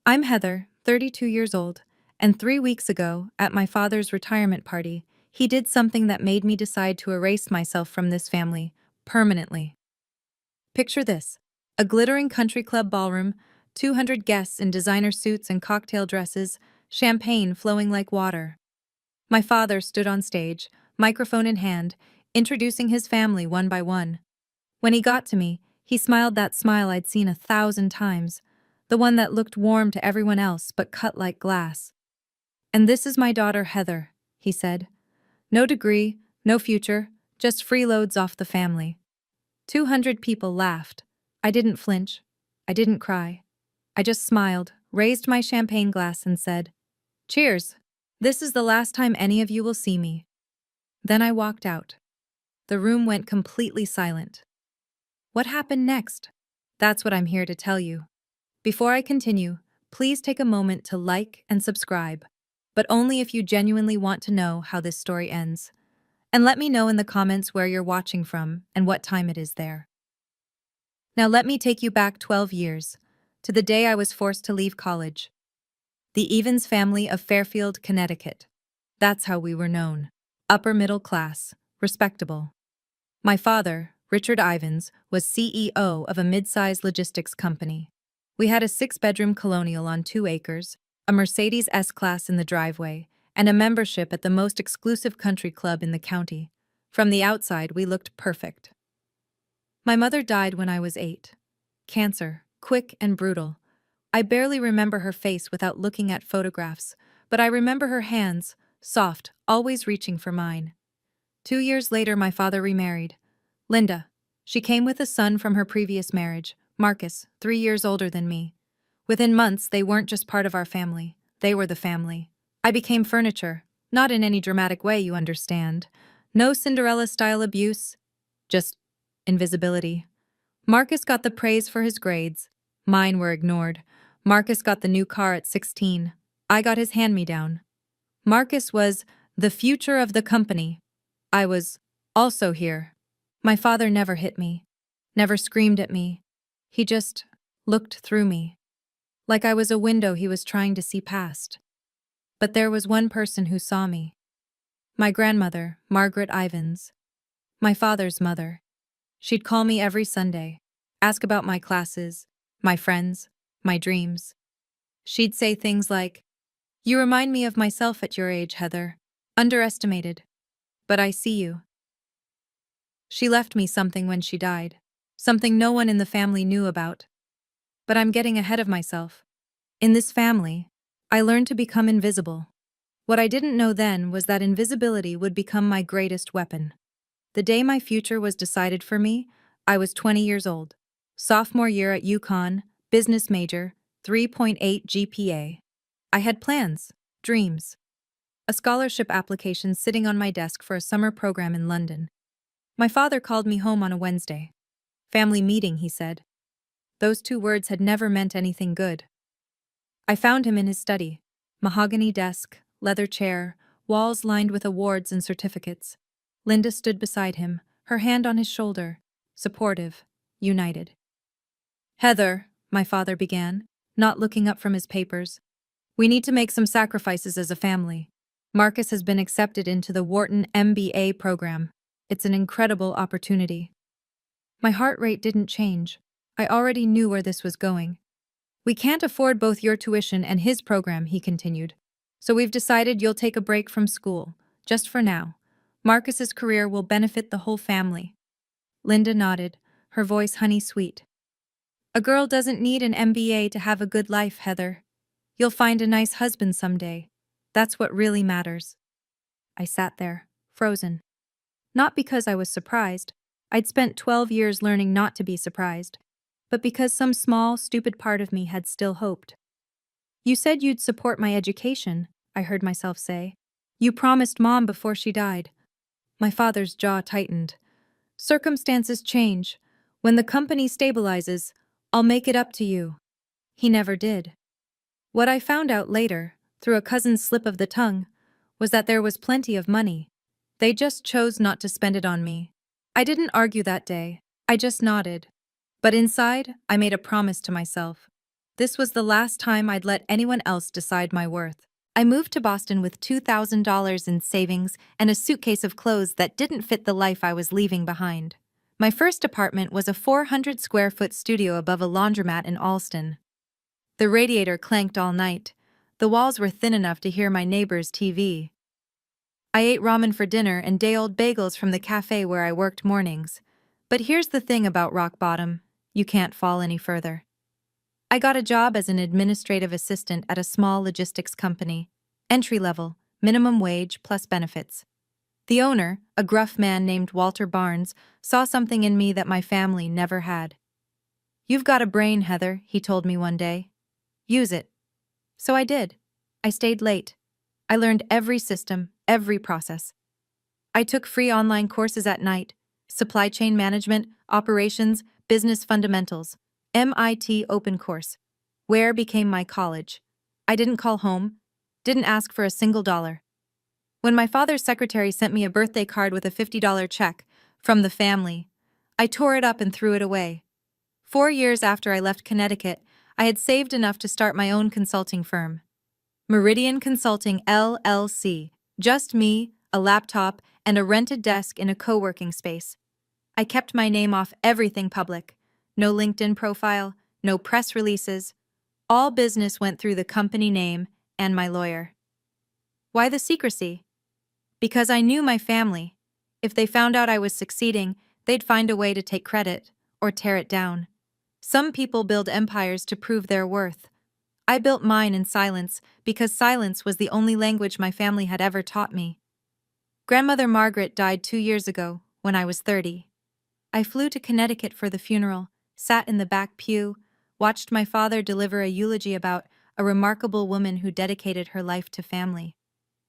I'm Heather, 32 years old, and 3 weeks ago, at my father's retirement party, he did something that made me decide to erase myself from this family, permanently. Picture this: a glittering country club ballroom, 200 guests in designer suits and cocktail dresses, champagne flowing like water. My father stood on stage, microphone in hand, introducing his family one by one. When he got to me, he smiled that smile I'd seen 1,000 times, the one that looked warm to everyone else but cut like glass. "And this is my daughter Heather," he said. "No degree, no future, just freeloads off the family." 200 people laughed. I didn't flinch. I didn't cry. I just smiled, raised my champagne glass and said, "Cheers. This is the last time any of you will see me." Then I walked out. The room went completely silent. What happened next? That's what I'm here to tell you. Before I continue, please take a moment to like and subscribe, but only if you genuinely want to know how this story ends. And let me know in the comments where you're watching from and what time it is there. Now let me take you back 12 years, to the day I was forced to leave college. The Evans family of Fairfield, Connecticut. That's how we were known. Upper middle class, respectable. My father, Richard Ivans, was CEO of a mid-sized logistics company. We had a 6-bedroom colonial on 2 acres, a Mercedes S-Class in the driveway, and a membership at the most exclusive country club in the county. From the outside, we looked perfect. My mother died when I was 8. Cancer, quick and brutal. I barely remember her face without looking at photographs, but I remember her hands, soft, always reaching for mine. 2 years later, my father remarried. Linda. She came with a son from her previous marriage, Marcus, 3 years older than me. Within months, they weren't just part of our family. They were the family. I became furniture, not in any dramatic way, you understand. No Cinderella-style abuse, just invisibility. Marcus got the praise for his grades. Mine were ignored. Marcus got the new car at 16. I got his hand-me-down. Marcus was the future of the company. I was also here. My father never hit me, never screamed at me. He just looked through me, like I was a window he was trying to see past. But there was one person who saw me. My grandmother, Margaret Ivans. My father's mother. She'd call me every Sunday, ask about my classes, my friends, my dreams. She'd say things like, "You remind me of myself at your age, Heather. Underestimated. But I see you." She left me something when she died, something no one in the family knew about. But I'm getting ahead of myself. In this family, I learned to become invisible. What I didn't know then was that invisibility would become my greatest weapon. The day my future was decided for me, I was 20 years old. Sophomore year at UConn, business major, 3.8 GPA. I had plans, dreams. A scholarship application sitting on my desk for a summer program in London. My father called me home on a Wednesday. "Family meeting," he said. Those 2 words had never meant anything good. I found him in his study. Mahogany desk, leather chair, walls lined with awards and certificates. Linda stood beside him, her hand on his shoulder, supportive, united. "Heather," my father began, not looking up from his papers, "we need to make some sacrifices as a family. Marcus has been accepted into the Wharton MBA program. It's an incredible opportunity." My heart rate didn't change. I already knew where this was going. "We can't afford both your tuition and his program," he continued. "So we've decided you'll take a break from school, just for now. Marcus's career will benefit the whole family." Linda nodded, her voice honey-sweet. "A girl doesn't need an MBA to have a good life, Heather. You'll find a nice husband someday. That's what really matters." I sat there, frozen. Not because I was surprised. I'd spent 12 years learning not to be surprised, but because some small, stupid part of me had still hoped. "You said you'd support my education," I heard myself say. "You promised Mom before she died." My father's jaw tightened. "Circumstances change. When the company stabilizes, I'll make it up to you." He never did. What I found out later, through a cousin's slip of the tongue, was that there was plenty of money. They just chose not to spend it on me. I didn't argue that day. I just nodded. But inside, I made a promise to myself. This was the last time I'd let anyone else decide my worth. I moved to Boston with $2,000 in savings and a suitcase of clothes that didn't fit the life I was leaving behind. My first apartment was a 400 square foot studio above a laundromat in Allston. The radiator clanked all night. The walls were thin enough to hear my neighbor's TV. I ate ramen for dinner and day-old bagels from the cafe where I worked mornings. But here's the thing about rock bottom: you can't fall any further. I got a job as an administrative assistant at a small logistics company. Entry level, minimum wage plus benefits. The owner, a gruff man named Walter Barnes, saw something in me that my family never had. "You've got a brain, Heather," he told me one day. "Use it." So I did. I stayed late. I learned every system, every process. I took free online courses at night: supply chain management, operations, business fundamentals. MIT Open Course. Where became my college. I didn't call home, didn't ask for a single dollar. When my father's secretary sent me a birthday card with a $50 check from the family, I tore it up and threw it away. 4 years after I left Connecticut, I had saved enough to start my own consulting firm. Meridian Consulting LLC. Just me, a laptop, and a rented desk in a co-working space. I kept my name off everything public. No LinkedIn profile, no press releases. All business went through the company name and my lawyer. Why the secrecy? Because I knew my family. If they found out I was succeeding, they'd find a way to take credit or tear it down. Some people build empires to prove their worth. I built mine in silence because silence was the only language my family had ever taught me. Grandmother Margaret died 2 years ago, when I was 30. I flew to Connecticut for the funeral, sat in the back pew, watched my father deliver a eulogy about a remarkable woman who dedicated her life to family.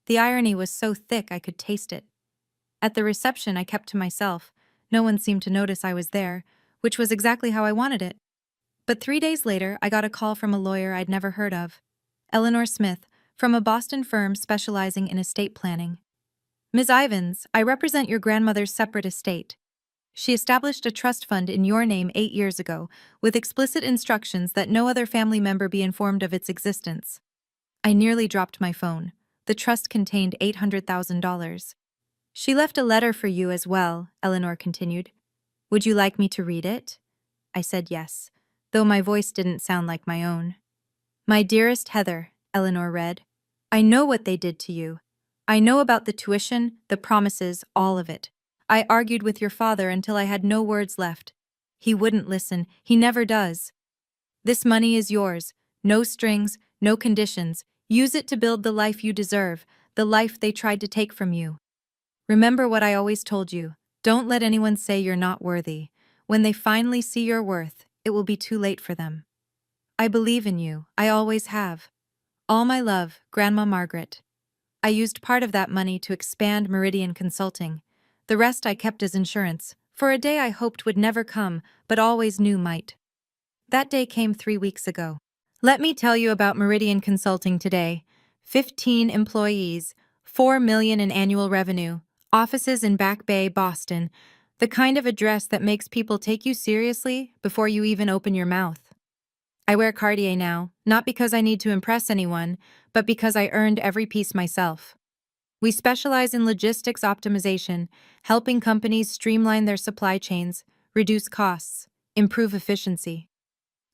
The irony was so thick I could taste it. At the reception, I kept to myself. No one seemed to notice I was there, which was exactly how I wanted it. But 3 days later, I got a call from a lawyer I'd never heard of. Eleanor Smith, from a Boston firm specializing in estate planning. "Ms. Ivins, I represent your grandmother's separate estate. She established a trust fund in your name 8 years ago, with explicit instructions that no other family member be informed of its existence." I nearly dropped my phone. The trust contained $800,000. "She left a letter for you as well," Eleanor continued. "Would you like me to read it?" I said yes, though my voice didn't sound like my own. "My dearest Heather," Eleanor read, "I know what they did to you. I know about the tuition, the promises, all of it. I argued with your father until I had no words left. He wouldn't listen. He never does. This money is yours. No strings, no conditions. Use it to build the life you deserve, the life they tried to take from you. Remember what I always told you. Don't let anyone say you're not worthy. When they finally see your worth, it will be too late for them. I believe in you. I always have. All my love, Grandma Margaret." I used part of that money to expand Meridian Consulting. The rest I kept as insurance, for a day I hoped would never come, but always knew might. That day came 3 weeks ago. Let me tell you about Meridian Consulting today. 15 employees, $4 million in annual revenue, offices in Back Bay, Boston, the kind of address that makes people take you seriously before you even open your mouth. I wear Cartier now, not because I need to impress anyone, but because I earned every piece myself. We specialize in logistics optimization, helping companies streamline their supply chains, reduce costs, improve efficiency.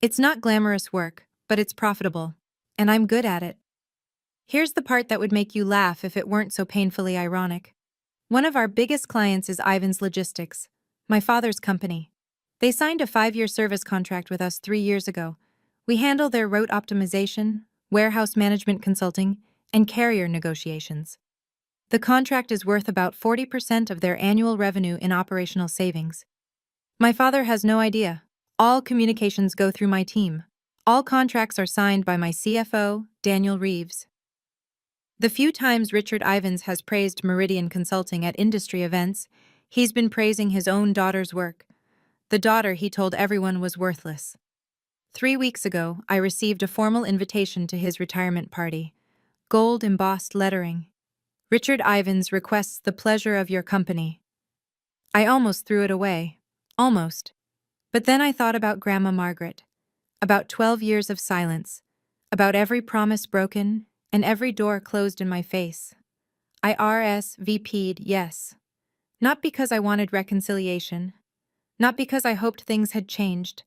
It's not glamorous work, but it's profitable, and I'm good at it. Here's the part that would make you laugh if it weren't so painfully ironic. One of our biggest clients is Ivan's Logistics, my father's company. They signed a 5-year service contract with us 3 years ago. We handle their route optimization, warehouse management consulting, and carrier negotiations. The contract is worth about 40% of their annual revenue in operational savings. My father has no idea. All communications go through my team. All contracts are signed by my CFO, Daniel Reeves. The few times Richard Ivins has praised Meridian Consulting at industry events, he's been praising his own daughter's work. The daughter he told everyone was worthless. 3 weeks ago, I received a formal invitation to his retirement party. Gold embossed lettering. "Richard Ivins requests the pleasure of your company." I almost threw it away. Almost. But then I thought about Grandma Margaret. about 12 years of silence, about every promise broken and every door closed in my face. I RSVP'd yes, not because I wanted reconciliation, not because I hoped things had changed.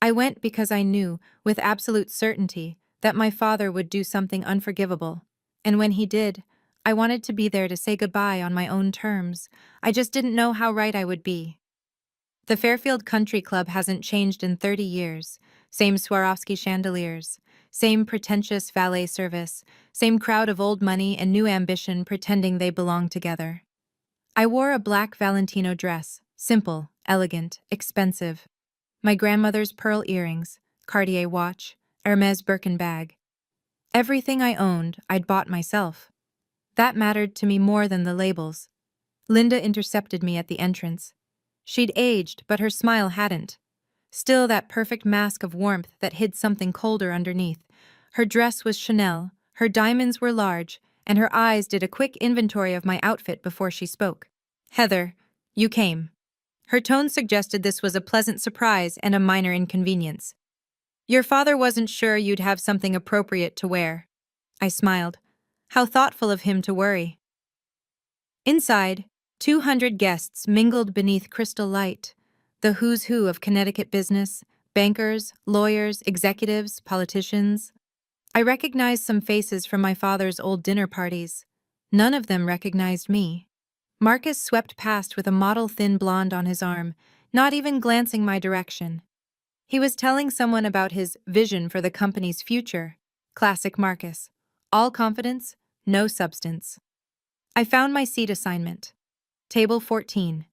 I went because I knew, with absolute certainty, that my father would do something unforgivable. And when he did, I wanted to be there to say goodbye on my own terms. I just didn't know how right I would be. The Fairfield Country Club hasn't changed in 30 years. Same Swarovski chandeliers, same pretentious valet service, same crowd of old money and new ambition pretending they belong together. I wore a black Valentino dress, simple, elegant, expensive. My grandmother's pearl earrings, Cartier watch, Hermes Birkin bag. Everything I owned, I'd bought myself. That mattered to me more than the labels. Linda intercepted me at the entrance. She'd aged, but her smile hadn't. Still that perfect mask of warmth that hid something colder underneath. Her dress was Chanel, her diamonds were large, and her eyes did a quick inventory of my outfit before she spoke. "Heather, you came." Her tone suggested this was a pleasant surprise and a minor inconvenience. "Your father wasn't sure you'd have something appropriate to wear." I smiled. How thoughtful of him to worry. Inside, 200 guests mingled beneath crystal light. The who's who of Connecticut business, bankers, lawyers, executives, politicians. I recognized some faces from my father's old dinner parties. None of them recognized me. Marcus swept past with a model thin blonde on his arm, not even glancing my direction. He was telling someone about his vision for the company's future. Classic Marcus. All confidence, no substance. I found my seat assignment. Table 14.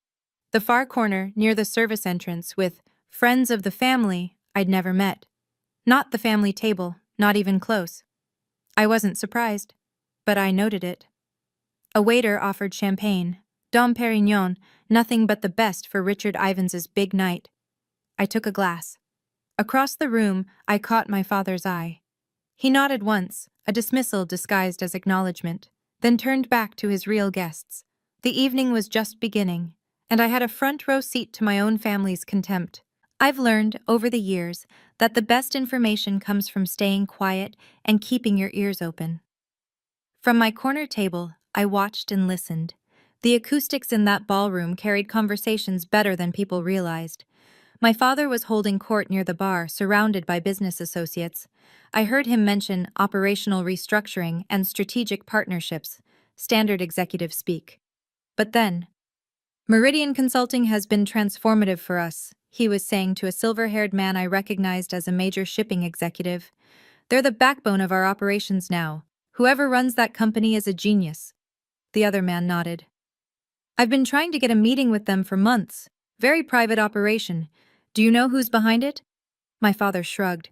The far corner near the service entrance with friends of the family I'd never met. Not the family table, not even close. I wasn't surprised, but I noted it. A waiter offered champagne, Dom Perignon, nothing but the best for Richard Ivans's big night. I took a glass. Across the room, I caught my father's eye. He nodded once, a dismissal disguised as acknowledgement, then turned back to his real guests. The evening was just beginning, and I had a front row seat to my own family's contempt. I've learned, over the years, that the best information comes from staying quiet and keeping your ears open. From my corner table, I watched and listened. The acoustics in that ballroom carried conversations better than people realized. My father was holding court near the bar, surrounded by business associates. I heard him mention operational restructuring and strategic partnerships, standard executive speak. But then, "Meridian Consulting has been transformative for us," he was saying to a silver-haired man I recognized as a major shipping executive. "They're the backbone of our operations now. Whoever runs that company is a genius." The other man nodded. "I've been trying to get a meeting with them for months. Very private operation. Do you know who's behind it?" My father shrugged.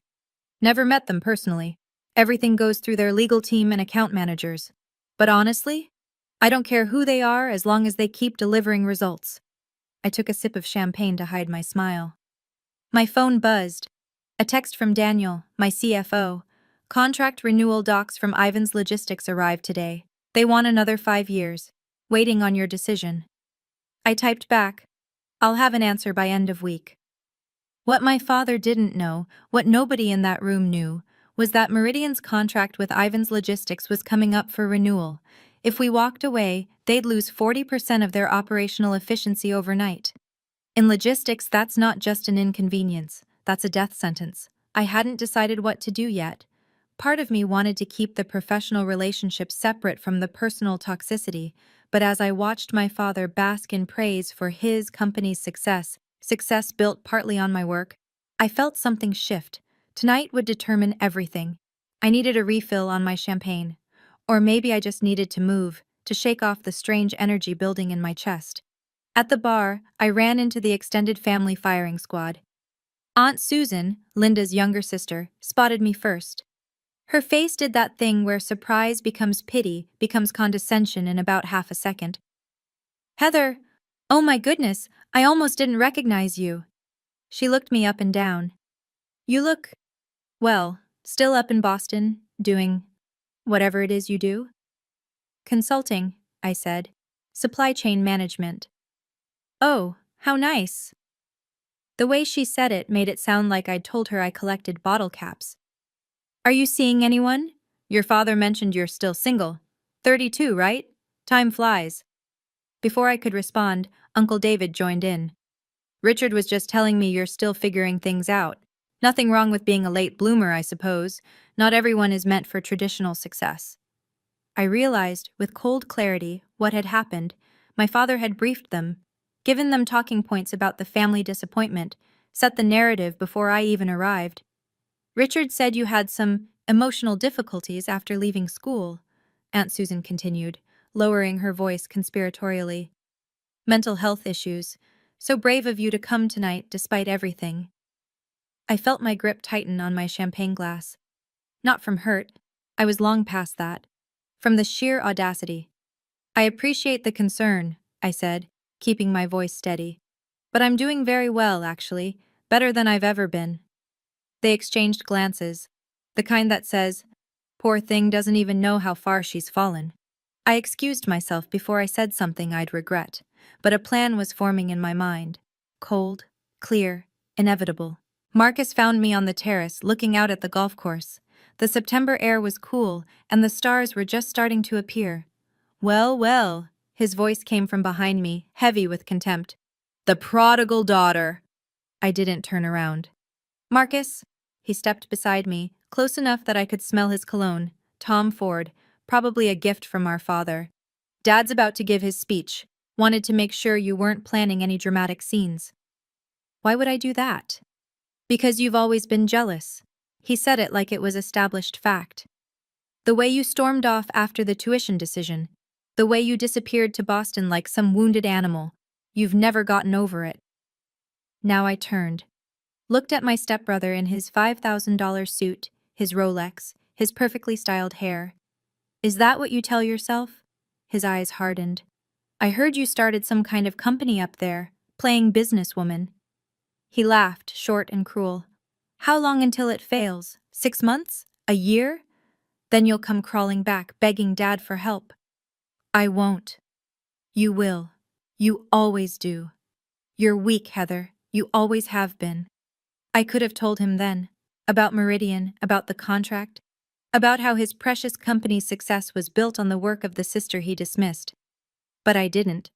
"Never met them personally. Everything goes through their legal team and account managers. But honestly, I don't care who they are as long as they keep delivering results." I took a sip of champagne to hide my smile. My phone buzzed. A text from Daniel, my CFO. "Contract renewal docs from Ivan's Logistics arrived today. They want another 5 years. Waiting on your decision." I typed back, "I'll have an answer by end of week." What my father didn't know, what nobody in that room knew, was that Meridian's contract with Ivan's Logistics was coming up for renewal. If we walked away, they'd lose 40% of their operational efficiency overnight. In logistics, that's not just an inconvenience, that's a death sentence. I hadn't decided what to do yet. Part of me wanted to keep the professional relationship separate from the personal toxicity, but as I watched my father bask in praise for his company's success built partly on my work, I felt something shift. Tonight would determine everything. I needed a refill on my champagne. Or maybe I just needed to move, to shake off the strange energy building in my chest. At the bar, I ran into the extended family firing squad. Aunt Susan, Linda's younger sister, spotted me first. Her face did that thing where surprise becomes pity, becomes condescension in about half a second. "Heather, oh my goodness, I almost didn't recognize you." She looked me up and down. "You look, well, still up in Boston, doing whatever it is you do?" "Consulting," I said. "Supply chain management." "Oh, how nice." The way she said it made it sound like I'd told her I collected bottle caps. Are you seeing anyone? Your father mentioned you're still single. 32, right? Time flies. Before I could respond, Uncle David joined in. Richard was just telling me you're still figuring things out. Nothing wrong with being a late bloomer, I suppose. Not everyone is meant for traditional success. I realized, with cold clarity, what had happened. My father had briefed them, given them talking points about the family disappointment, set the narrative before I even arrived. Richard said you had some emotional difficulties after leaving school, Aunt Susan continued, lowering her voice conspiratorially. Mental health issues. So brave of you to come tonight despite everything. I felt my grip tighten on my champagne glass. Not from hurt. I was long past that. From the sheer audacity. I appreciate the concern, I said, keeping my voice steady. But I'm doing very well, actually. Better than I've ever been. They exchanged glances. The kind that says, poor thing doesn't even know how far she's fallen. I excused myself before I said something I'd regret, but a plan was forming in my mind. Cold, clear, inevitable. Marcus found me on the terrace looking out at the golf course. The September air was cool, and the stars were just starting to appear. Well, well, his voice came from behind me, heavy with contempt. The prodigal daughter. I didn't turn around. Marcus? He stepped beside me, close enough that I could smell his cologne. Tom Ford, probably a gift from our father. Dad's about to give his speech. Wanted to make sure you weren't planning any dramatic scenes. Why would I do that? Because you've always been jealous. He said it like it was established fact. The way you stormed off after the tuition decision. The way you disappeared to Boston like some wounded animal. You've never gotten over it. Now I turned. Looked at my stepbrother in his $5,000 suit, his Rolex, his perfectly styled hair. Is that what you tell yourself? His eyes hardened. I heard you started some kind of company up there, playing businesswoman. He laughed, short and cruel. How long until it fails? 6 months? A year? Then you'll come crawling back, begging Dad for help. I won't. You will. You always do. You're weak, Heather. You always have been. I could have told him then. About Meridian, about the contract, about how his precious company's success was built on the work of the sister he dismissed. But I didn't.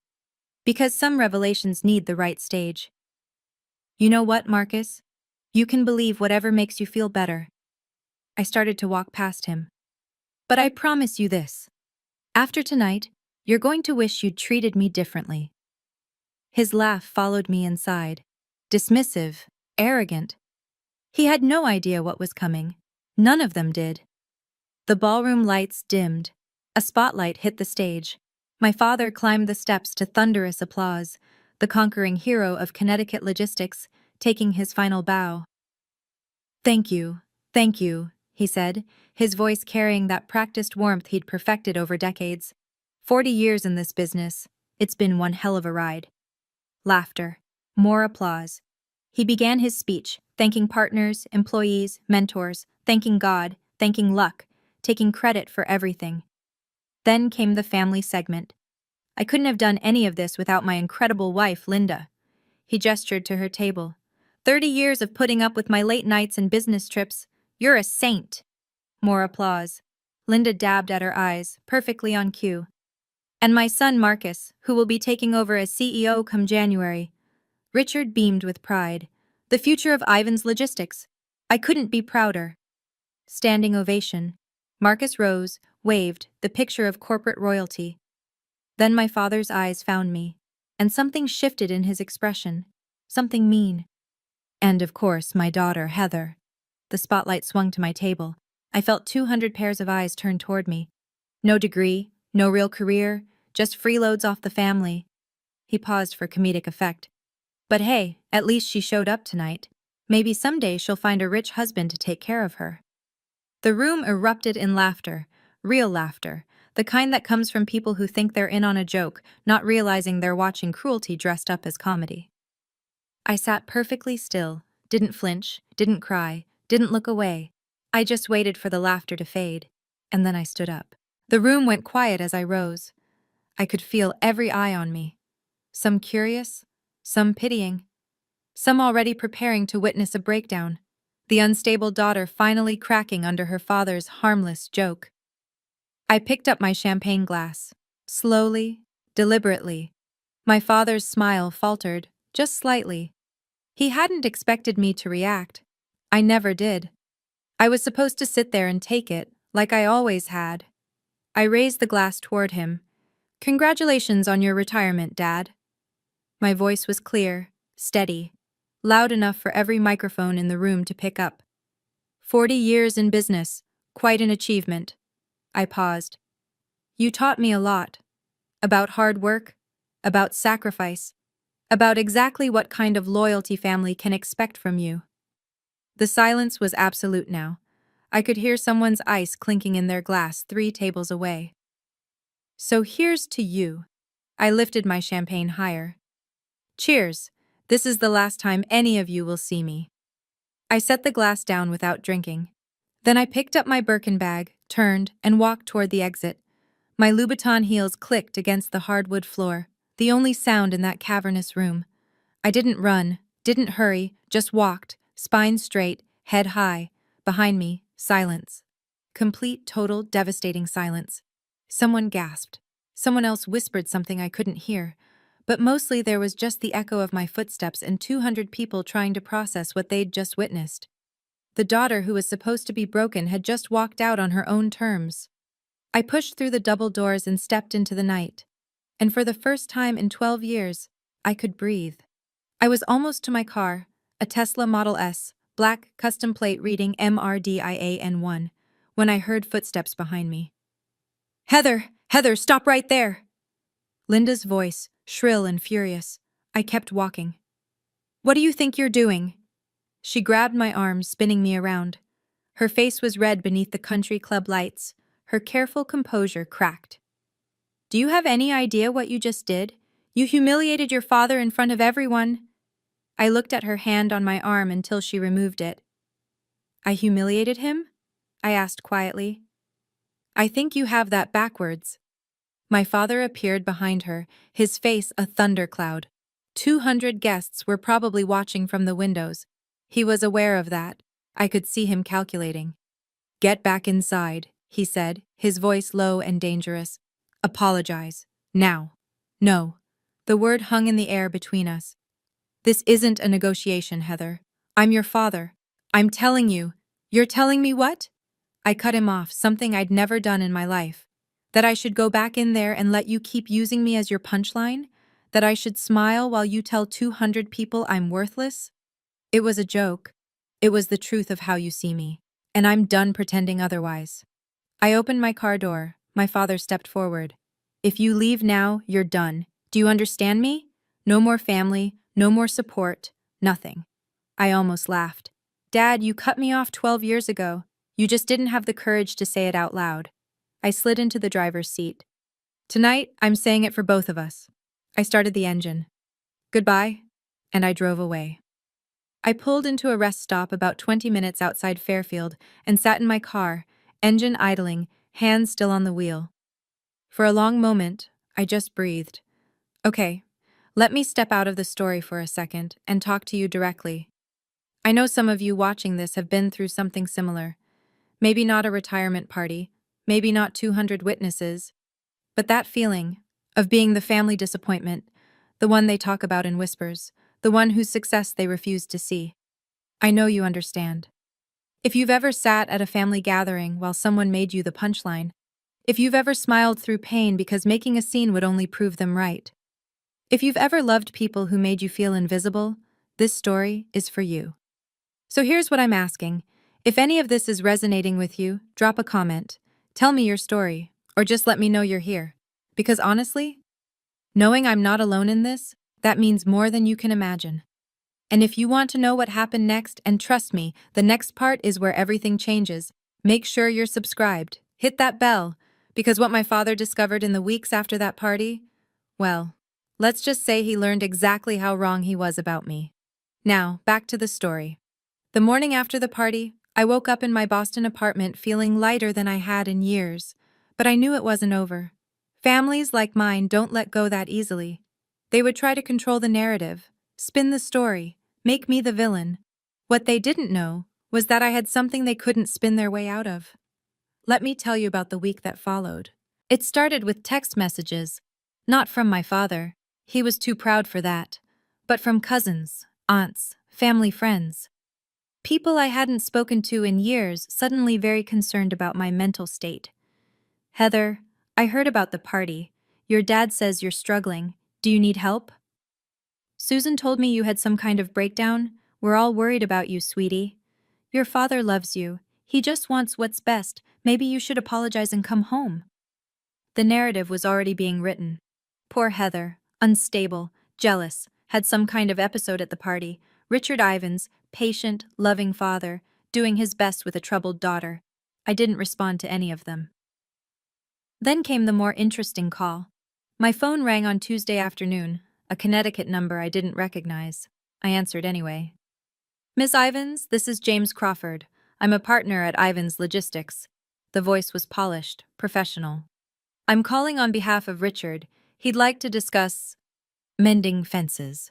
Because some revelations need the right stage. You know what, Marcus? You can believe whatever makes you feel better. I started to walk past him. But I promise you this. After tonight, you're going to wish you'd treated me differently. His laugh followed me inside. Dismissive, arrogant. He had no idea what was coming. None of them did. The ballroom lights dimmed. A spotlight hit the stage. My father climbed the steps to thunderous applause, the conquering hero of Connecticut logistics, taking his final bow. Thank you, he said, his voice carrying that practiced warmth he'd perfected over decades. 40 years in this business. It's been one hell of a ride. Laughter. More applause. He began his speech, thanking partners, employees, mentors, thanking God, thanking luck, taking credit for everything. Then came the family segment. I couldn't have done any of this without my incredible wife, Linda. He gestured to her table. 30 years of putting up with my late nights and business trips. You're a saint. More applause. Linda dabbed at her eyes, perfectly on cue. And my son Marcus, who will be taking over as CEO come January. Richard beamed with pride. The future of Ivan's logistics. I couldn't be prouder. Standing ovation. Marcus rose, waved, the picture of corporate royalty. Then my father's eyes found me, and something shifted in his expression. Something mean. And of course, my daughter, Heather. The spotlight swung to my table. I felt 200 pairs of eyes turned toward me. No degree, no real career, just freeloads off the family. He paused for comedic effect. But hey, at least she showed up tonight. Maybe someday she'll find a rich husband to take care of her. The room erupted in laughter, real laughter, the kind that comes from people who think they're in on a joke, not realizing they're watching cruelty dressed up as comedy. I sat perfectly still, didn't flinch, didn't cry, didn't look away. I just waited for the laughter to fade, and then I stood up. The room went quiet as I rose. I could feel every eye on me. Some curious, some pitying, some already preparing to witness a breakdown, the unstable daughter finally cracking under her father's harmless joke. I picked up my champagne glass. Slowly, deliberately. My father's smile faltered, just slightly. He hadn't expected me to react. I never did. I was supposed to sit there and take it, like I always had. I raised the glass toward him. "Congratulations on your retirement, Dad." My voice was clear, steady, loud enough for every microphone in the room to pick up. 40 years in business, quite an achievement. I paused. "You taught me a lot. About hard work, about sacrifice, about exactly what kind of loyalty family can expect from you." The silence was absolute now. I could hear someone's ice clinking in their glass 3 tables away. "So here's to you." I lifted my champagne higher. "Cheers. This is the last time any of you will see me." I set the glass down without drinking. Then I picked up my Birkin bag, turned, and walked toward the exit. My Louboutin heels clicked against the hardwood floor, the only sound in that cavernous room. I didn't run, didn't hurry, just walked, spine straight, head high. Behind me, silence. Complete, total, devastating silence. Someone gasped. Someone else whispered something I couldn't hear. But mostly there was just the echo of my footsteps and 200 people trying to process what they'd just witnessed. The daughter who was supposed to be broken had just walked out on her own terms. I pushed through the double doors and stepped into the night. And for the first time in 12 years, I could breathe. I was almost to my car, a Tesla Model S, black, custom plate reading MRDIAN1, when I heard footsteps behind me. Heather, stop right there!" Linda's voice, shrill and furious. I kept walking. "What do you think you're doing?" She grabbed my arm, spinning me around. Her face was red beneath the country club lights, her careful composure cracked. "Do you have any idea what you just did? You humiliated your father in front of everyone." I looked at her hand on my arm until she removed it. "I humiliated him?" I asked quietly. "I think you have that backwards." My father appeared behind her, his face a thundercloud. 200 guests were probably watching from the windows. He was aware of that. I could see him calculating. "Get back inside," he said, his voice low and dangerous. "Apologize. Now." "No." The word hung in the air between us. "This isn't a negotiation, Heather. I'm your father. I'm telling you." "You're telling me what?" I cut him off, something I'd never done in my life. That I should go back in there and let you keep using me as your punchline? That I should smile while you tell 200 people I'm worthless? It was a joke. It was the truth of how you see me. And I'm done pretending otherwise. I opened my car door. My father stepped forward. "If you leave now, you're done. Do you understand me? No more family, no more support, nothing." I almost laughed. "Dad, you cut me off 12 years ago. You just didn't have the courage to say it out loud." I slid into the driver's seat. "Tonight, I'm saying it for both of us." I started the engine. "Goodbye," and I drove away. I pulled into a rest stop about 20 minutes outside Fairfield and sat in my car, engine idling, hands still on the wheel. For a long moment, I just breathed. Okay, let me step out of the story for a second and talk to you directly. I know some of you watching this have been through something similar. Maybe not a retirement party, maybe not 200 witnesses, but that feeling of being the family disappointment, the one they talk about in whispers, the one whose success they refuse to see. I know you understand. If you've ever sat at a family gathering while someone made you the punchline, if you've ever smiled through pain because making a scene would only prove them right, if you've ever loved people who made you feel invisible, this story is for you. So here's what I'm asking. If any of this is resonating with you, drop a comment, tell me your story, or just let me know you're here. Because honestly, knowing I'm not alone in this, that means more than you can imagine. And if you want to know what happened next, and trust me, the next part is where everything changes, make sure you're subscribed, hit that bell, because what my father discovered in the weeks after that party, well, let's just say he learned exactly how wrong he was about me. Now, back to the story. The morning after the party, I woke up in my Boston apartment feeling lighter than I had in years, but I knew it wasn't over. Families like mine don't let go that easily. They would try to control the narrative, spin the story, Make me the villain. What they didn't know was that I had something they couldn't spin their way out of. Let me tell you about the week that followed. It started with text messages. Not from my father. He was too proud for that. But from cousins, aunts, family friends. People I hadn't spoken to in years, suddenly very concerned about my mental state. Heather, I heard about the party. Your dad says you're struggling. Do you need help? Susan told me you had some kind of breakdown. We're all worried about you, sweetie. Your father loves you. He just wants what's best. Maybe you should apologize and come home. The narrative was already being written. Poor Heather, unstable, jealous, had some kind of episode at the party. Richard Ivins, patient, loving father, doing his best with a troubled daughter. I didn't respond to any of them. Then came the more interesting call. My phone rang on Tuesday afternoon, a Connecticut number I didn't recognize. I answered anyway. Miss Ivins, this is James Crawford. I'm a partner at Ivins Logistics. The voice was polished, professional. I'm calling on behalf of Richard. He'd like to discuss mending fences.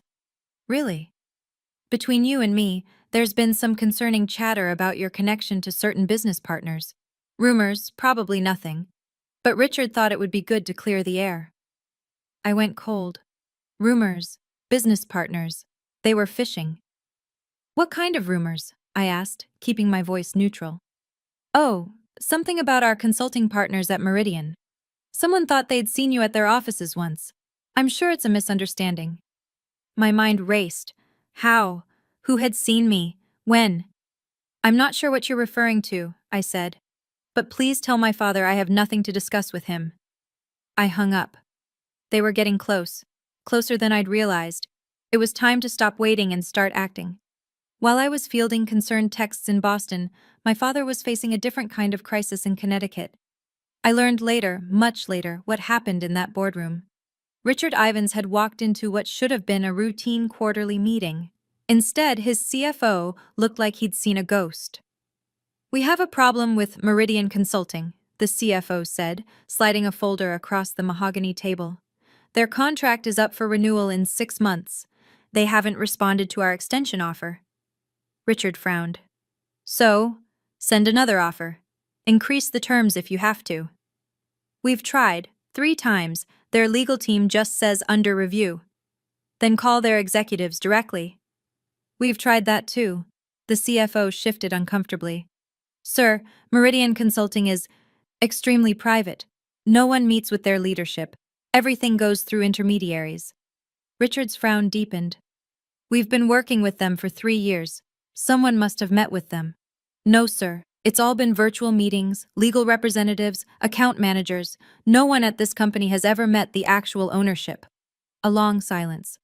Really? Between you and me, there's been some concerning chatter about your connection to certain business partners. Rumors, probably nothing. But Richard thought it would be good to clear the air. I went cold. Rumors, business partners. They were fishing. What kind of rumors? I asked, keeping my voice neutral. Oh, something about our consulting partners at Meridian. Someone thought they'd seen you at their offices once. I'm sure it's a misunderstanding. My mind raced. How? Who had seen me? When? I'm not sure what you're referring to, I said. But please tell my father I have nothing to discuss with him. I hung up. They were getting close. Closer than I'd realized. It was time to stop waiting and start acting. While I was fielding concerned texts in Boston, my father was facing a different kind of crisis in Connecticut. I learned later, much later, what happened in that boardroom. Richard Ivins had walked into what should have been a routine quarterly meeting. Instead, his CFO looked like he'd seen a ghost. We have a problem with Meridian Consulting, the CFO said, sliding a folder across the mahogany table. Their contract is up for renewal in 6 months. They haven't responded to our extension offer. Richard frowned. So, send another offer. Increase the terms if you have to. We've tried, 3 times. Their legal team just says under review. Then call their executives directly. We've tried that too. The CFO shifted uncomfortably. Sir, Meridian Consulting is extremely private. No one meets with their leadership. Everything goes through intermediaries. Richard's frown deepened. We've been working with them for 3 years. Someone must have met with them. No, sir. It's all been virtual meetings, legal representatives, account managers. No one at this company has ever met the actual ownership. A long silence.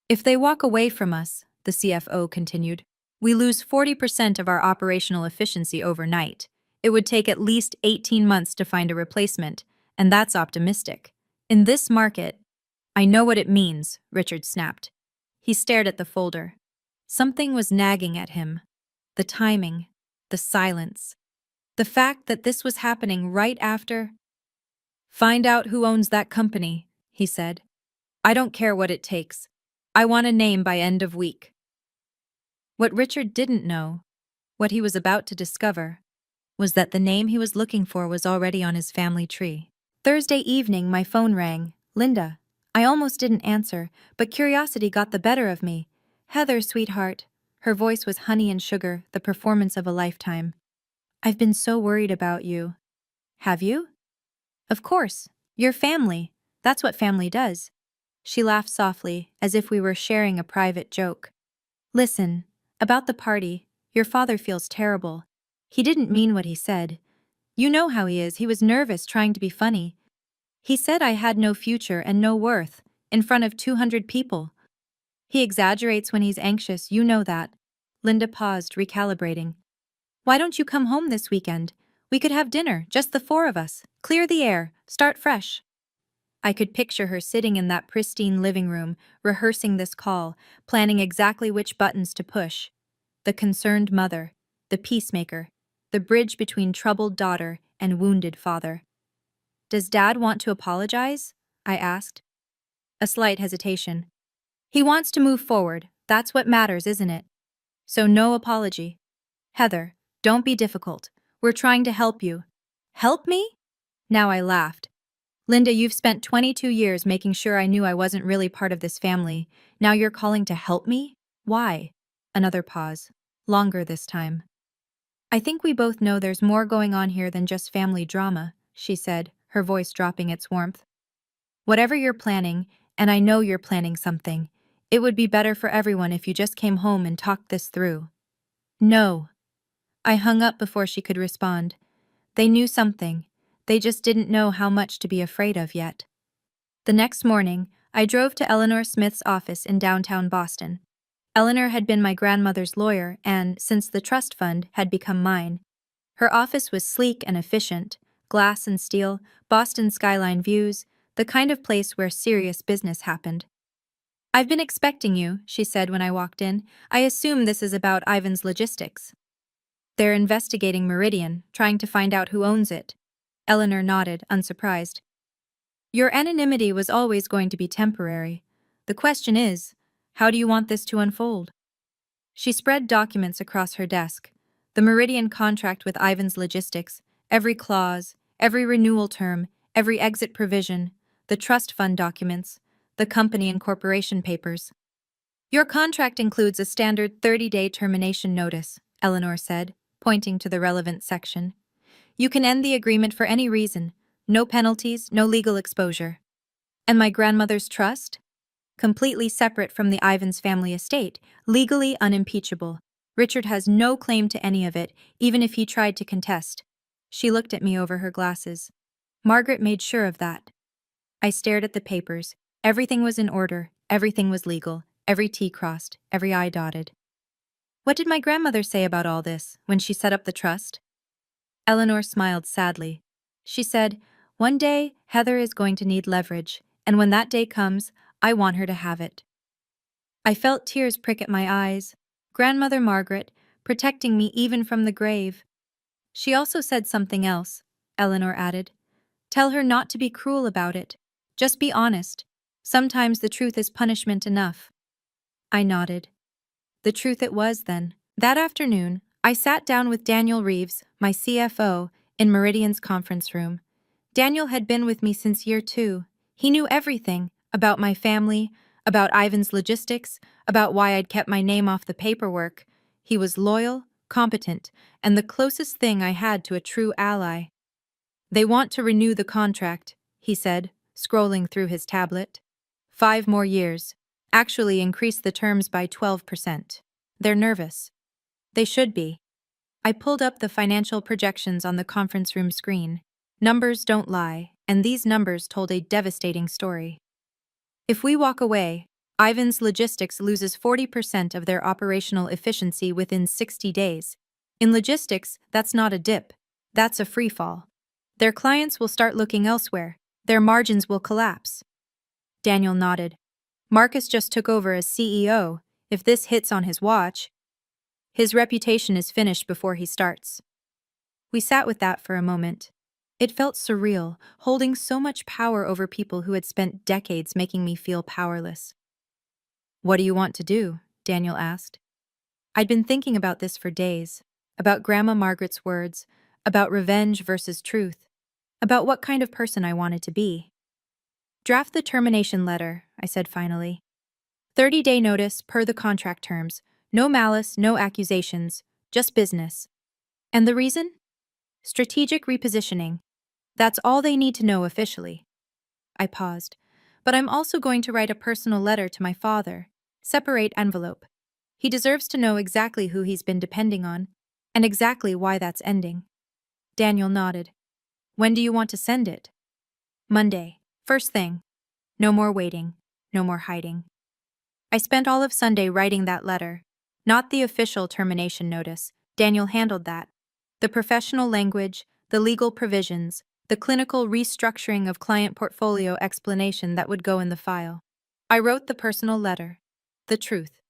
If they walk away from us, the CFO continued, we lose 40% of our operational efficiency overnight. It would take at least 18 months to find a replacement, and that's optimistic. In this market, I know what it means, Richard snapped. He stared at the folder. Something was nagging at him. The timing, the silence, the fact that this was happening right after. Find out who owns that company, he said. I don't care what it takes. I want a name by end of week. What Richard didn't know, what he was about to discover, was that the name he was looking for was already on his family tree. Thursday evening, my phone rang. Linda. I almost didn't answer, but curiosity got the better of me. Heather, sweetheart. Her voice was honey and sugar, the performance of a lifetime. I've been so worried about you. Have you? Of course. Your family. That's what family does. She laughed softly, as if we were sharing a private joke. Listen, about the party, your father feels terrible. He didn't mean what he said. You know how he is, he was nervous trying to be funny. He said I had no future and no worth, in front of 200 people. He exaggerates when he's anxious, you know that. Linda paused, recalibrating. Why don't you come home this weekend? We could have dinner, just the 4 of us. Clear the air, start fresh. I could picture her sitting in that pristine living room, rehearsing this call, planning exactly which buttons to push. The concerned mother, the peacemaker, the bridge between troubled daughter and wounded father. Does Dad want to apologize? I asked. A slight hesitation. He wants to move forward, That's what matters, isn't it? So no apology. Heather, don't be difficult. We're trying to help you. Help me? Now I laughed. Linda, you've spent 22 years making sure I knew I wasn't really part of this family. Now you're calling to help me? Why? Another pause. Longer this time. I think we both know there's more going on here than just family drama, she said, her voice dropping its warmth. Whatever you're planning, and I know you're planning something, it would be better for everyone if you just came home and talked this through. No. I hung up before she could respond. They knew something. They just didn't know how much to be afraid of yet. The next morning, I drove to Eleanor Smith's office in downtown Boston. Eleanor had been my grandmother's lawyer and, since the trust fund, had become mine. Her office was sleek and efficient, glass and steel, Boston skyline views, the kind of place where serious business happened. I've been expecting you, she said when I walked in. I assume this is about Ivan's logistics. They're investigating Meridian, trying to find out who owns it. Eleanor nodded, unsurprised. Your anonymity was always going to be temporary. The question is, how do you want this to unfold? She spread documents across her desk. The Meridian contract with Ivan's Logistics, every clause, every renewal term, every exit provision, the trust fund documents, the company and corporation papers. Your contract includes a standard 30-day termination notice, Eleanor said, pointing to the relevant section. You can end the agreement for any reason. No penalties, no legal exposure. And my grandmother's trust? Completely separate from the Ivans family estate, legally unimpeachable. Richard has no claim to any of it, even if he tried to contest. She looked at me over her glasses. Margaret made sure of that. I stared at the papers. Everything was in order, everything was legal, every T crossed, every I dotted. What did my grandmother say about all this when she set up the trust? Eleanor smiled sadly. She said, "One day, Heather is going to need leverage, and when that day comes, I want her to have it." I felt tears prick at my eyes. Grandmother Margaret, protecting me even from the grave. She also said something else, Eleanor added. Tell her not to be cruel about it. Just be honest. Sometimes the truth is punishment enough. I nodded. The truth it was then. That afternoon, I sat down with Daniel Reeves, my CFO, in Meridian's conference room. Daniel had been with me since year 2. He knew everything about my family, about Ivan's logistics, about why I'd kept my name off the paperwork. He was loyal, competent, and the closest thing I had to a true ally. They want to renew the contract, he said, scrolling through his tablet. 5 more years. Actually increase the terms by 12%. They're nervous. They should be. I pulled up the financial projections on the conference room screen. Numbers don't lie, and these numbers told a devastating story. If we walk away, Ivan's Logistics loses 40% of their operational efficiency within 60 days. In logistics, that's not a dip. That's a free fall. Their clients will start looking elsewhere. Their margins will collapse. Daniel nodded. Marcus just took over as CEO. If this hits on his watch, his reputation is finished before he starts. We sat with that for a moment. It felt surreal, holding so much power over people who had spent decades making me feel powerless. What do you want to do? Daniel asked. I'd been thinking about this for days, about Grandma Margaret's words, about revenge versus truth, about what kind of person I wanted to be. Draft the termination letter, I said finally. 30-day notice per the contract terms. No malice, no accusations, just business. And the reason? Strategic repositioning. That's all they need to know officially. I paused. But I'm also going to write a personal letter to my father. Separate envelope. He deserves to know exactly who he's been depending on, and exactly why that's ending. Daniel nodded. When do you want to send it? Monday. First thing. No more waiting. No more hiding. I spent all of Sunday writing that letter. Not the official termination notice. Daniel handled that. The professional language, the legal provisions, the clinical restructuring of client portfolio explanation that would go in the file. I wrote the personal letter. The truth.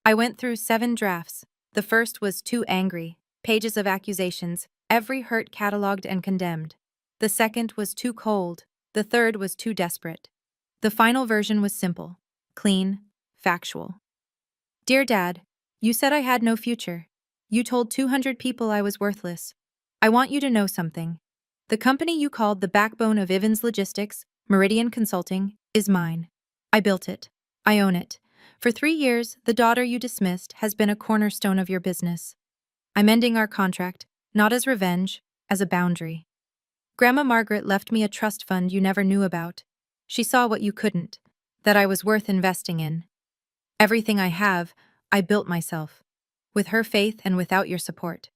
I went through 7 drafts. The first was too angry. Pages of accusations, every hurt catalogued and condemned. The second was too cold. The third was too desperate. The final version was simple, clean, factual. Dear Dad, you said I had no future. You told 200 people I was worthless. I want you to know something. The company you called the backbone of Ivins Logistics, Meridian Consulting, is mine. I built it. I own it. For 3 years, the daughter you dismissed has been a cornerstone of your business. I'm ending our contract, not as revenge, as a boundary. Grandma Margaret left me a trust fund you never knew about. She saw what you couldn't, that I was worth investing in. Everything I have, I built myself. With her faith and without your support.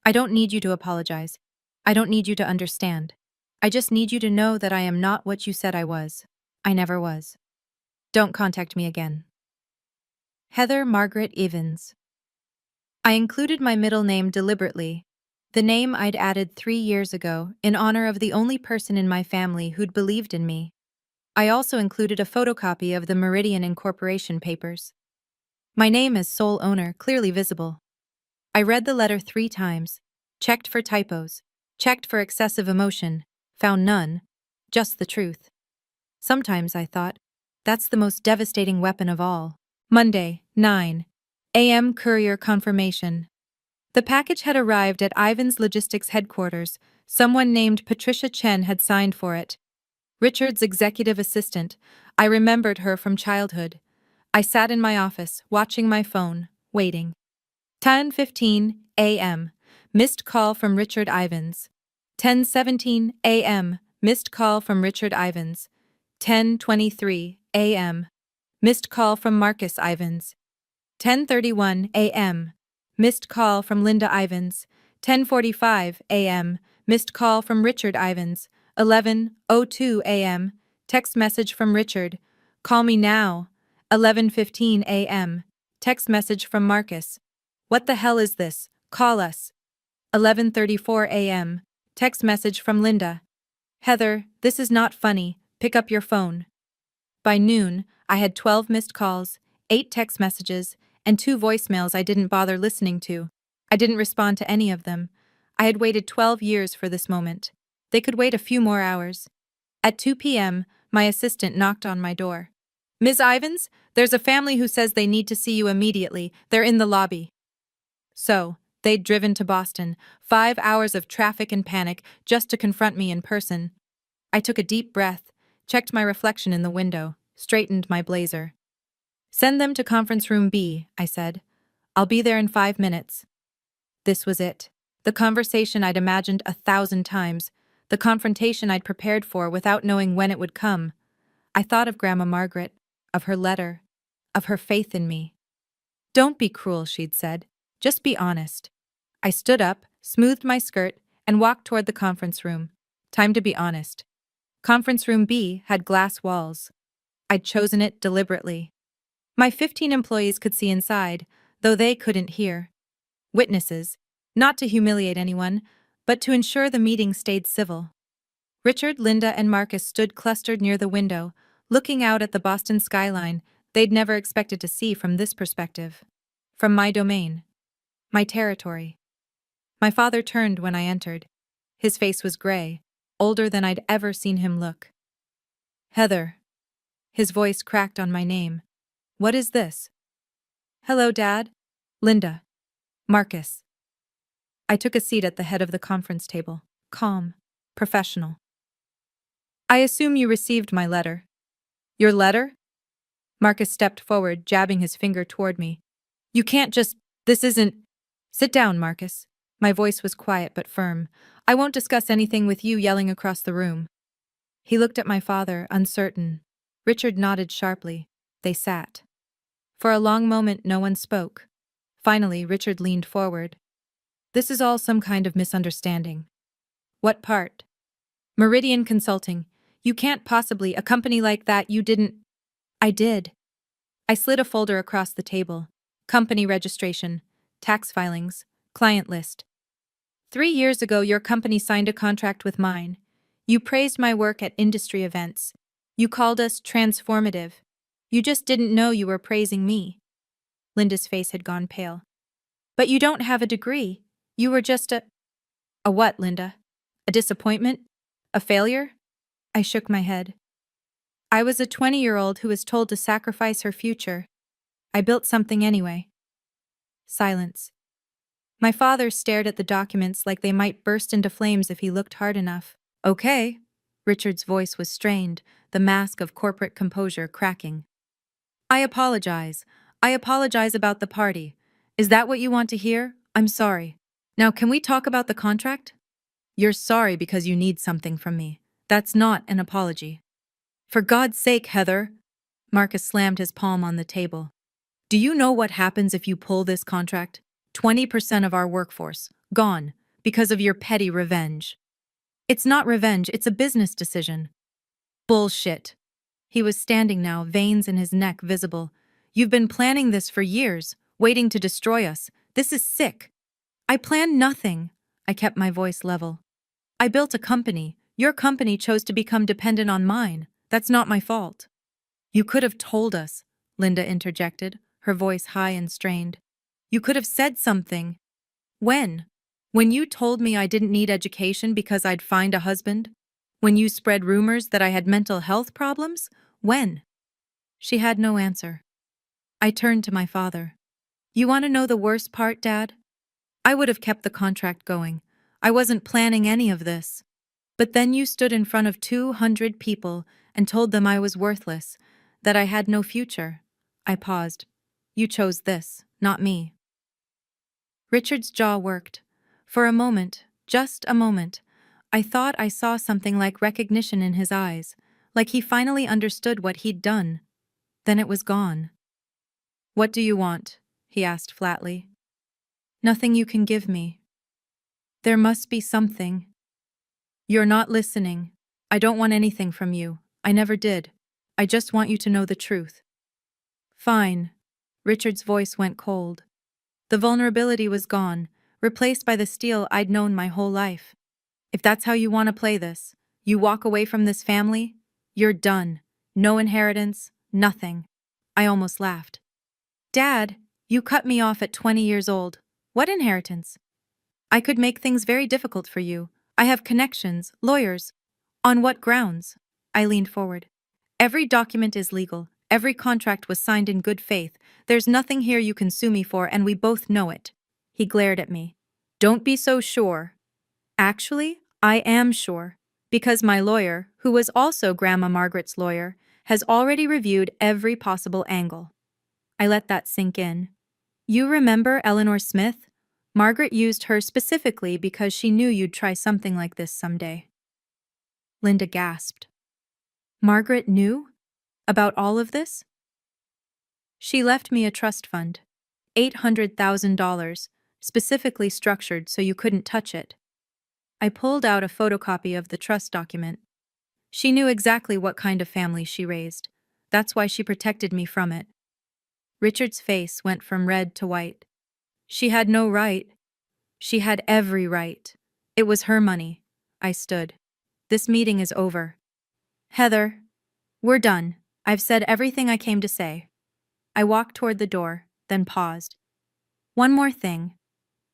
I don't need you to apologize. I don't need you to understand. I just need you to know that I am not what you said I was. I never was. Don't contact me again. Heather Margaret Evans. I included my middle name deliberately, the name I'd added 3 years ago in honor of the only person in my family who'd believed in me. I also included a photocopy of the Meridian Incorporation papers. My name as sole owner clearly visible. I read the letter 3 times, checked for typos, checked for excessive emotion, found none, just the truth. Sometimes I thought, that's the most devastating weapon of all. Monday, 9 a.m. Courier confirmation. The package had arrived at Ivan's Logistics headquarters. Someone named Patricia Chen had signed for it. Richard's executive assistant. I remembered her from childhood. I sat in my office, watching my phone, waiting. 10:15 a.m. Missed call from Richard Ivans. 10:17 a.m. Missed call from Richard Ivans. 10:23 a.m. Missed call from Marcus Ivans. 10:31 a.m. Missed call from Linda Ivans. 10:45 a.m. Missed call from Richard Ivans. 11:02 a.m. Text message from Richard. Call me now. 11:15 a.m. Text message from Marcus. What the hell is this? Call us. 11:34 a.m. Text message from Linda. Heather, this is not funny. Pick up your phone. By noon, I had 12 missed calls, 8 text messages, and 2 voicemails I didn't bother listening to. I didn't respond to any of them. I had waited 12 years for this moment. They could wait a few more hours. At 2 p.m., my assistant knocked on my door. Ms. Ivans, there's a family who says they need to see you immediately. They're in the lobby. So, they'd driven to Boston, 5 hours of traffic and panic just to confront me in person. I took a deep breath, checked my reflection in the window, straightened my blazer. Send them to conference room B, I said. I'll be there in 5 minutes. This was it. The conversation I'd imagined 1,000 times. The confrontation I'd prepared for without knowing when it would come. I thought of Grandma Margaret, of her letter, of her faith in me. Don't be cruel, she'd said. Just be honest. I stood up, smoothed my skirt, and walked toward the conference room. Time to be honest. Conference room B had glass walls. I'd chosen it deliberately. My 15 employees could see inside, though they couldn't hear. Witnesses, not to humiliate anyone, but to ensure the meeting stayed civil. Richard, Linda, and Marcus stood clustered near the window, looking out at the Boston skyline they'd never expected to see from this perspective. From my domain. My territory. My father turned when I entered. His face was gray, older than I'd ever seen him look. Heather. His voice cracked on my name. What is this? Hello, Dad. Linda. Marcus. I took a seat at the head of the conference table, calm, professional. I assume you received my letter. Your letter? Marcus stepped forward, jabbing his finger toward me. You can't just… This isn't… Sit down, Marcus. My voice was quiet but firm. I won't discuss anything with you yelling across the room. He looked at my father, uncertain. Richard nodded sharply. They sat. For a long moment, no one spoke. Finally, Richard leaned forward. This is all some kind of misunderstanding. What part? Meridian Consulting. You can't possibly, a company like that, you didn't… I did. I slid a folder across the table. Company registration, tax filings, client list. 3 years ago, your company signed a contract with mine. You praised my work at industry events. You called us transformative. You just didn't know you were praising me. Linda's face had gone pale. But you don't have a degree. You were just a… A what, Linda? A disappointment? A failure? I shook my head. I was a 20-year-old who was told to sacrifice her future. I built something anyway. Silence. My father stared at the documents like they might burst into flames if he looked hard enough. Okay. Richard's voice was strained, the mask of corporate composure cracking. I apologize. I apologize about the party. Is that what you want to hear? I'm sorry. Now, can we talk about the contract? You're sorry because you need something from me. That's not an apology. For God's sake, Heather. Marcus slammed his palm on the table. Do you know what happens if you pull this contract? 20% of our workforce, gone, because of your petty revenge. It's not revenge, it's a business decision. Bullshit. He was standing now, veins in his neck visible. You've been planning this for years, waiting to destroy us. This is sick. I planned nothing. I kept my voice level. I built a company. Your company chose to become dependent on mine. That's not my fault. You could have told us, Linda interjected, her voice high and strained. You could have said something. When? When you told me I didn't need education because I'd find a husband? When you spread rumors that I had mental health problems? When? She had no answer. I turned to my father. You want to know the worst part, Dad? I would have kept the contract going. I wasn't planning any of this. But then you stood in front of 200 people and told them I was worthless, that I had no future. I paused. You chose this, not me. Richard's jaw worked. For a moment, just a moment, I thought I saw something like recognition in his eyes, like he finally understood what he'd done. Then it was gone. What do you want? He asked flatly. Nothing you can give me. There must be something. You're not listening. I don't want anything from you. I never did. I just want you to know the truth. Fine. Richard's voice went cold. The vulnerability was gone, replaced by the steel I'd known my whole life. If that's how you want to play this, you walk away from this family, you're done. No inheritance, nothing. I almost laughed. Dad, you cut me off at 20 years old. What inheritance? I could make things very difficult for you. I have connections, lawyers. On what grounds? I leaned forward. Every document is legal. Every contract was signed in good faith. There's nothing here you can sue me for, and we both know it. He glared at me. Don't be so sure. Actually, I am sure. Because my lawyer, who was also Grandma Margaret's lawyer, has already reviewed every possible angle. I let that sink in. You remember Eleanor Smith? Margaret used her specifically because she knew you'd try something like this someday. Linda gasped. Margaret knew? About all of this? She left me a trust fund. $800,000, specifically structured so you couldn't touch it. I pulled out a photocopy of the trust document. She knew exactly what kind of family she raised. That's why she protected me from it. Richard's face went from red to white. She had no right. She had every right. It was her money. I stood. This meeting is over. Heather, we're done. I've said everything I came to say. I walked toward the door, then paused. One more thing.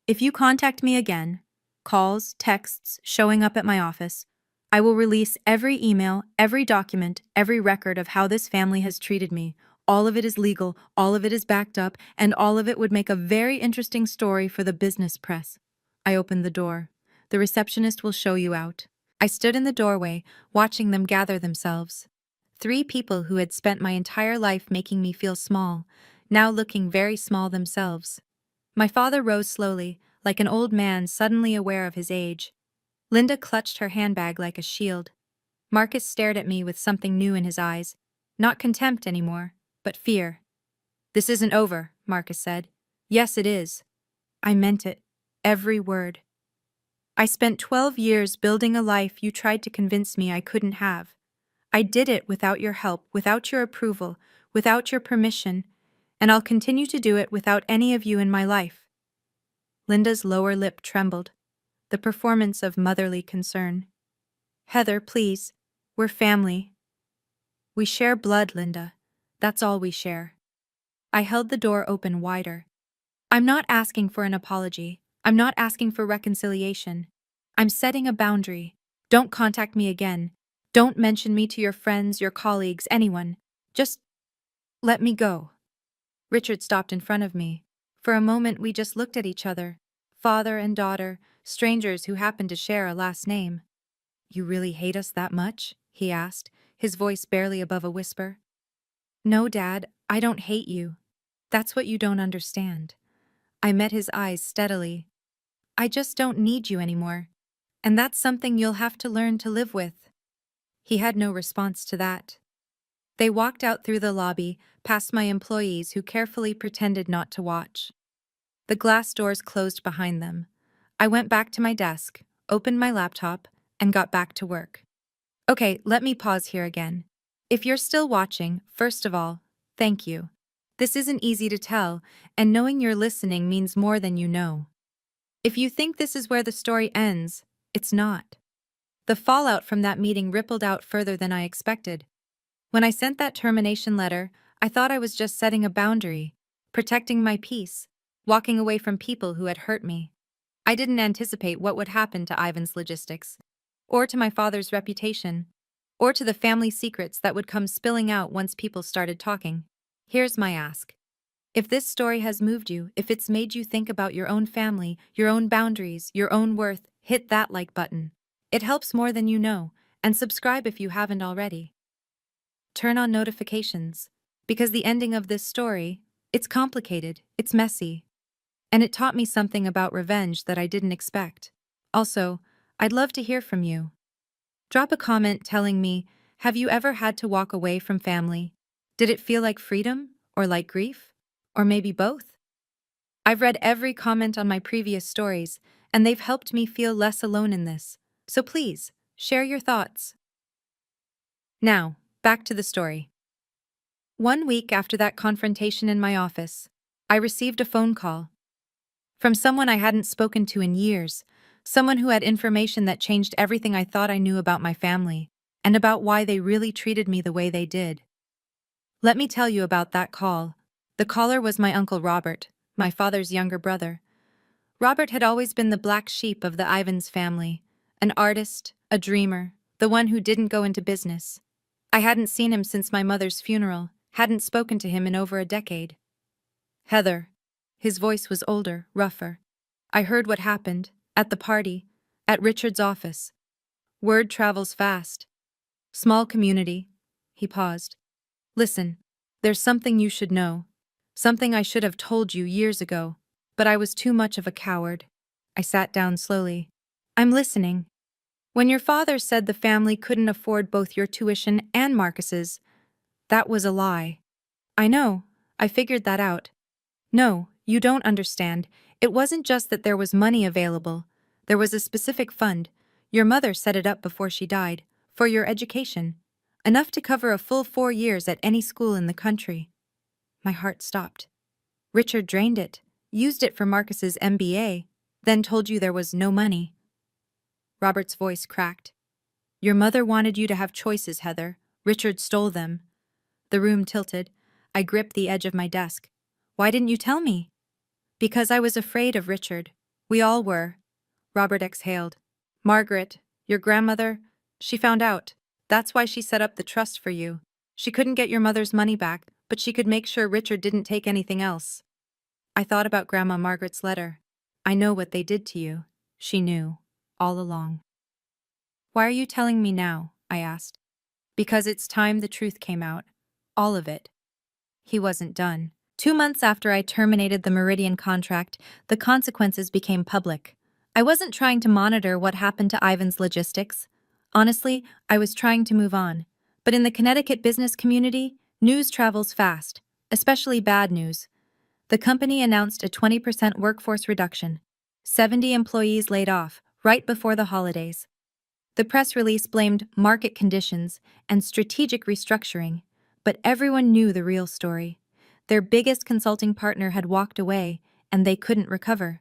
If you contact me again, calls, texts, showing up at my office, I will release every email, every document, every record of how this family has treated me. All of it is legal, all of it is backed up, and all of it would make a very interesting story for the business press. I opened the door. The receptionist will show you out. I stood in the doorway, watching them gather themselves. 3 people who had spent my entire life making me feel small, now looking very small themselves. My father rose slowly, like an old man suddenly aware of his age. Linda clutched her handbag like a shield. Marcus stared at me with something new in his eyes. Not contempt anymore, but fear. This isn't over, Marcus said. Yes, it is. I meant it. Every word. I spent 12 years building a life you tried to convince me I couldn't have. I did it without your help, without your approval, without your permission, and I'll continue to do it without any of you in my life. Linda's lower lip trembled, the performance of motherly concern. Heather, please. We're family. We share blood, Linda. That's all we share. I held the door open wider. I'm not asking for an apology. I'm not asking for reconciliation. I'm setting a boundary. Don't contact me again. Don't mention me to your friends, your colleagues, anyone. Just let me go. Richard stopped in front of me. For a moment, we just looked at each other. Father and daughter, strangers who happened to share a last name. "You really hate us that much?" he asked, his voice barely above a whisper. "No, Dad, I don't hate you. That's what you don't understand." I met his eyes steadily. "I just don't need you anymore. And that's something you'll have to learn to live with." He had no response to that. They walked out through the lobby, past my employees who carefully pretended not to watch. The glass doors closed behind them. I went back to my desk, opened my laptop, and got back to work. Okay, let me pause here again. If you're still watching, first of all, thank you. This isn't easy to tell, and knowing you're listening means more than you know. If you think this is where the story ends, it's not. The fallout from that meeting rippled out further than I expected. When I sent that termination letter, I thought I was just setting a boundary, protecting my peace, walking away from people who had hurt me. I didn't anticipate what would happen to Ivan's logistics, or to my father's reputation, or to the family secrets that would come spilling out once people started talking. Here's my ask. If this story has moved you, if it's made you think about your own family, your own boundaries, your own worth, hit that like button. It helps more than you know, and subscribe if you haven't already. Turn on notifications, because the ending of this story, it's complicated, it's messy, and it taught me something about revenge that I didn't expect. Also, I'd love to hear from you. Drop a comment telling me, have you ever had to walk away from family? Did it feel like freedom, or like grief? Or maybe both? I've read every comment on my previous stories, and they've helped me feel less alone in this. So please, share your thoughts. Now, back to the story. 1 week after that confrontation in my office, I received a phone call from someone I hadn't spoken to in years, someone who had information that changed everything I thought I knew about my family, and about why they really treated me the way they did. Let me tell you about that call. The caller was my Uncle Robert, my father's younger brother. Robert had always been the black sheep of the Ivans family, an artist, a dreamer, the one who didn't go into business. I hadn't seen him since my mother's funeral, hadn't spoken to him in over a decade. "Heather." His voice was older, rougher. "I heard what happened, at the party, at Richard's office. Word travels fast. Small community." He paused. "Listen, there's something you should know. Something I should have told you years ago, but I was too much of a coward." I sat down slowly. "I'm listening." "When your father said the family couldn't afford both your tuition and Marcus's, that was a lie." "I know, I figured that out." "No, you don't understand. It wasn't just that there was money available. There was a specific fund. Your mother set it up before she died, for your education. Enough to cover a full 4 years at any school in the country." My heart stopped. "Richard drained it, used it for Marcus's MBA, then told you there was no money." Robert's voice cracked. "Your mother wanted you to have choices, Heather. Richard stole them." The room tilted. I gripped the edge of my desk. "Why didn't you tell me?" "Because I was afraid of Richard. We all were." Robert exhaled. "Margaret, your grandmother, she found out. That's why she set up the trust for you. She couldn't get your mother's money back, but she could make sure Richard didn't take anything else." I thought about Grandma Margaret's letter. "I know what they did to you." She knew, all along. "Why are you telling me now?" I asked. "Because it's time the truth came out. All of it." He wasn't done. 2 months after I terminated the Meridian contract, the consequences became public. I wasn't trying to monitor what happened to Ivan's logistics. Honestly, I was trying to move on. But in the Connecticut business community, news travels fast, especially bad news. The company announced a 20% workforce reduction. 70 employees laid off, right before the holidays. The press release blamed market conditions and strategic restructuring, but everyone knew the real story. Their biggest consulting partner had walked away, and they couldn't recover.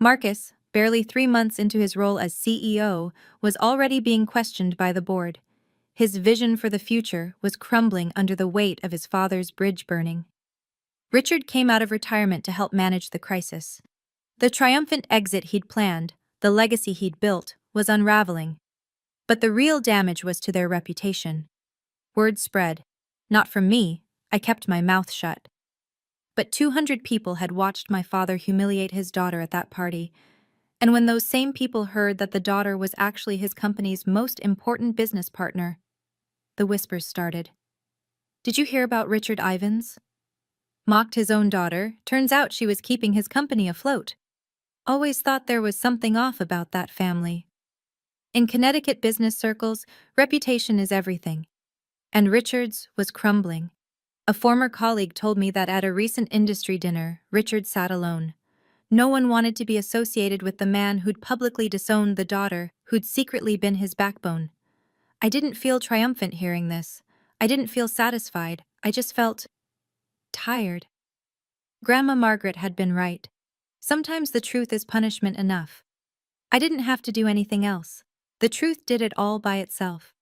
Marcus, barely 3 months into his role as CEO, was already being questioned by the board. His vision for the future was crumbling under the weight of his father's bridge burning. Richard came out of retirement to help manage the crisis. The triumphant exit he'd planned, the legacy he'd built, was unraveling. But the real damage was to their reputation. Word spread. Not from me, I kept my mouth shut. But 200 people had watched my father humiliate his daughter at that party, and when those same people heard that the daughter was actually his company's most important business partner, the whispers started. Did you hear about Richard Ivins? Mocked his own daughter, turns out she was keeping his company afloat. Always thought there was something off about that family. In Connecticut business circles, reputation is everything. And Richard's was crumbling. A former colleague told me that at a recent industry dinner, Richard sat alone. No one wanted to be associated with the man who'd publicly disowned the daughter who'd secretly been his backbone. I didn't feel triumphant hearing this. I didn't feel satisfied. I just felt tired. Grandma Margaret had been right. Sometimes the truth is punishment enough. I didn't have to do anything else. The truth did it all by itself.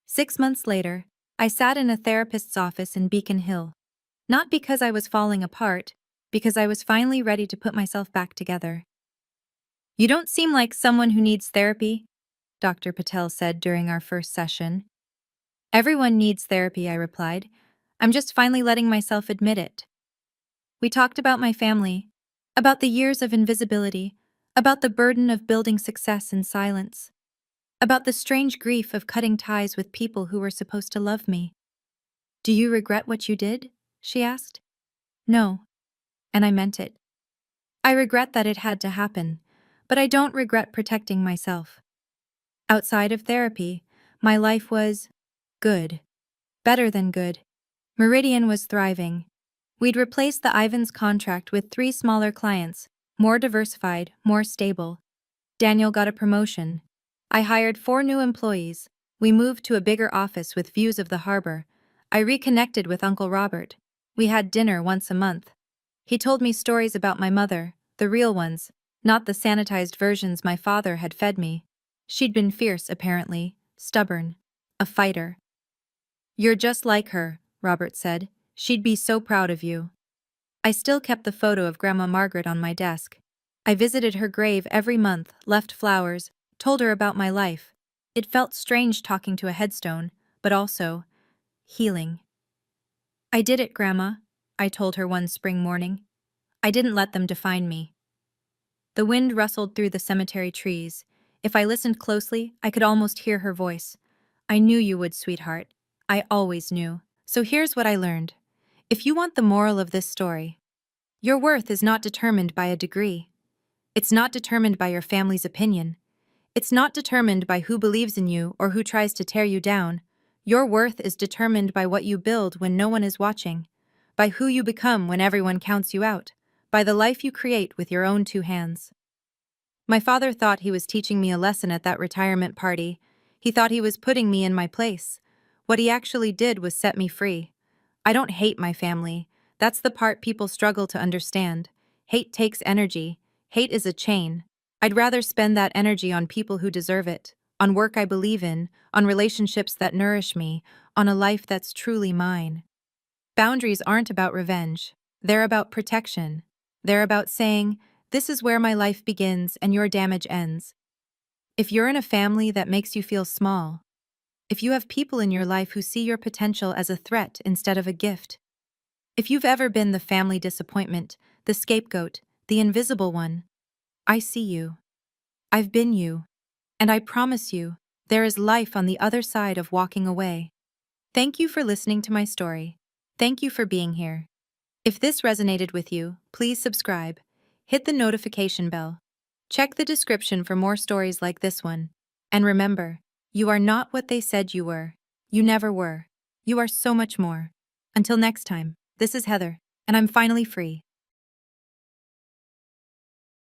6 months later, I sat in a therapist's office in Beacon Hill. Not because I was falling apart, because I was finally ready to put myself back together. You don't seem like someone who needs therapy, Dr. Patel said during our first session. Everyone needs therapy, I replied. I'm just finally letting myself admit it. We talked about my family, about the years of invisibility, about the burden of building success in silence, about the strange grief of cutting ties with people who were supposed to love me. Do you regret what you did? She asked. No, and I meant it. I regret that it had to happen, but I don't regret protecting myself. Outside of therapy, my life was good. Better than good. Meridian was thriving. We'd replaced the Ivans contract with 3 smaller clients, more diversified, more stable. Daniel got a promotion. I hired 4 new employees. We moved to a bigger office with views of the harbor. I reconnected with Uncle Robert. We had dinner once a month. He told me stories about my mother, the real ones, not the sanitized versions my father had fed me. She'd been fierce, apparently, stubborn, a fighter. You're just like her, Robert said. She'd be so proud of you. I still kept the photo of Grandma Margaret on my desk. I visited her grave every month, left flowers, told her about my life. It felt strange talking to a headstone, but also healing. I did it, Grandma, I told her one spring morning. I didn't let them define me. The wind rustled through the cemetery trees. If I listened closely, I could almost hear her voice. I knew you would, sweetheart. I always knew. So here's what I learned. If you want the moral of this story, your worth is not determined by a degree. It's not determined by your family's opinion. It's not determined by who believes in you or who tries to tear you down. Your worth is determined by what you build when no one is watching, by who you become when everyone counts you out, by the life you create with your own 2 hands. My father thought he was teaching me a lesson at that retirement party. He thought he was putting me in my place. What he actually did was set me free. I don't hate my family. That's the part people struggle to understand. Hate takes energy. Hate is a chain. I'd rather spend that energy on people who deserve it, on work I believe in, on relationships that nourish me, on a life that's truly mine. Boundaries aren't about revenge. They're about protection. They're about saying, this is where my life begins and your damage ends. If you're in a family that makes you feel small, if you have people in your life who see your potential as a threat instead of a gift, if you've ever been the family disappointment, the scapegoat, the invisible one, I see you. I've been you. And I promise you, there is life on the other side of walking away. Thank you for listening to my story. Thank you for being here. If this resonated with you, please subscribe. Hit the notification bell. Check the description for more stories like this one. And remember, you are not what they said you were. You never were. You are so much more. Until next time, this is Heather, and I'm finally free.